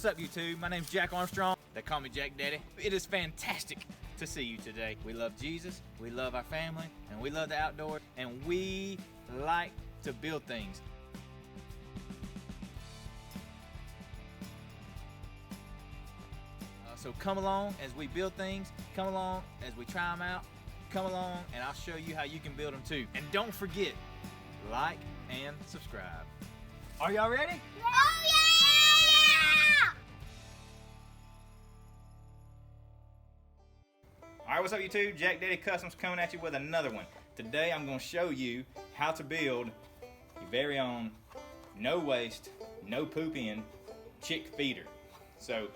What's up, YouTube? My name's Jack Armstrong. They call me Jack Daddy. It is fantastic to see you today. We love Jesus, we love our family, and we love the outdoors, and we like to build things. So come along as we build things, come along as we try them out, come along and I'll show you how you can build them too. And don't forget, like and subscribe. Are y'all ready? Oh yeah! Alright, what's up YouTube? Jack Daddy Customs coming at you with another one. Today I'm going to show you how to build your very own no waste, no poop in chick feeder. So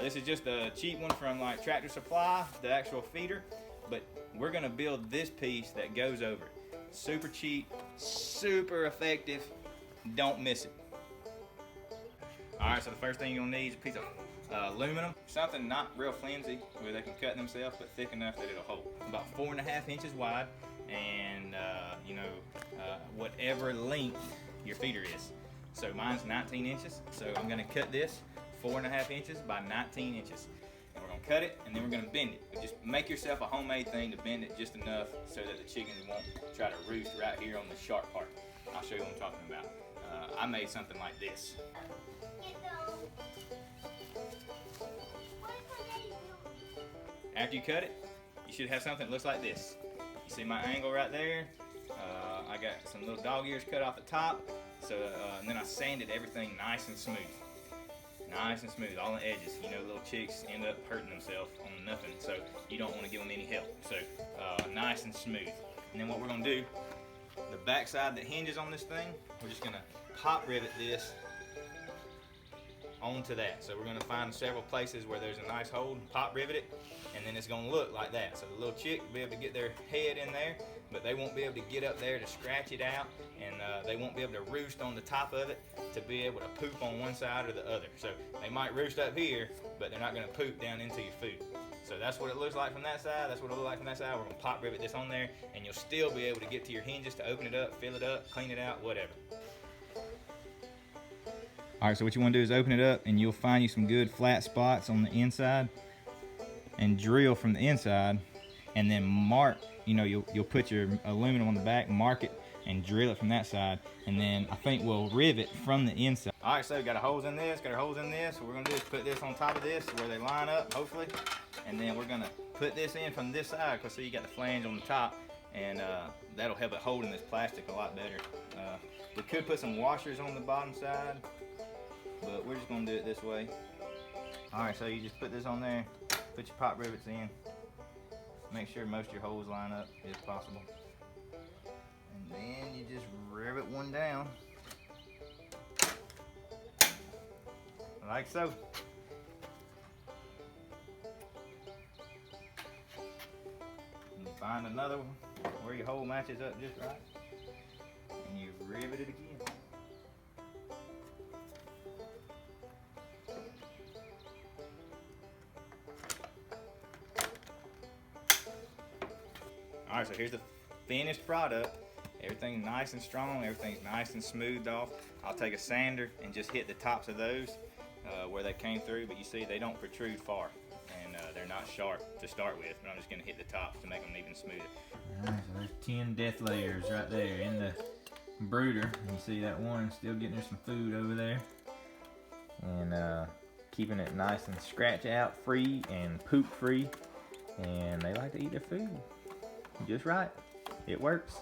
this is just a cheap one from like Tractor Supply, the actual feeder, but we're going to build this piece that goes over it. Super cheap, super effective, don't miss it. Alright, so the first thing you'll need is a piece of aluminum, something not real flimsy where they can cut themselves, but thick enough that it'll hold. About 4.5 inches wide, and whatever length your feeder is. So mine's 19 inches, so I'm going to cut this 4.5 inches by 19 inches. And we're going to cut it, and then we're going to bend it. But just make yourself a homemade thing to bend it just enough so that the chickens won't try to roost right here on the sharp part. I'll show you what I'm talking about. I made something like this. After you cut it, you should have something that looks like this. You see my angle right there? I got some little dog ears cut off the top, so and then I sanded everything nice and smooth. Nice and smooth, all the edges. You know, little chicks end up hurting themselves on nothing, so you don't want to give them any help. So nice and smooth. And then what we're going to do, the back side that hinges on this thing, we're just going to pop rivet this onto that. So we're going to find several places where there's a nice hole and pop rivet it, and then it's going to look like that. So the little chick will be able to get their head in there, but they won't be able to get up there to scratch it out, and they won't be able to roost on the top of it to be able to poop on one side or the other. So they might roost up here, but they're not going to poop down into your food. So that's what it looks like from that side. That's what it looks like from that side. We're going to pop rivet this on there, and you'll still be able to get to your hinges to open it up, fill it up, clean it out, whatever. Alright, so what you want to do is open it up, and you'll find you some good flat spots on the inside, and drill from the inside, and then mark, you'll put your aluminum on the back, mark it, and drill it from that side, and then I think we'll rivet from the inside. Alright, so we got our holes in this, got our holes in this. What we're going to do is put this on top of this where they line up, hopefully, and then we're going to put this in from this side, because see, you got the flange on the top, and that'll help it hold in this plastic a lot better. We could put some washers on the bottom side, but we're just going to do it this way. Alright, so you just put this on there, put your pop rivets in, make sure most of your holes line up if possible, and then you just rivet one down like so. And you find another one where your hole matches up just right, and you rivet it again. Alright, so here's the finished product. Everything's nice and strong, everything's nice and smoothed off. I'll take a sander and just hit the tops of those where they came through, but you see they don't protrude far, and they're not sharp to start with, but I'm just going to hit the tops to make them even smoother. Alright, so there's 10 death layers right there in the brooder. And you see that one still getting her some food over there, and keeping it nice and scratch out free and poop free, and they like to eat their food just right. It works.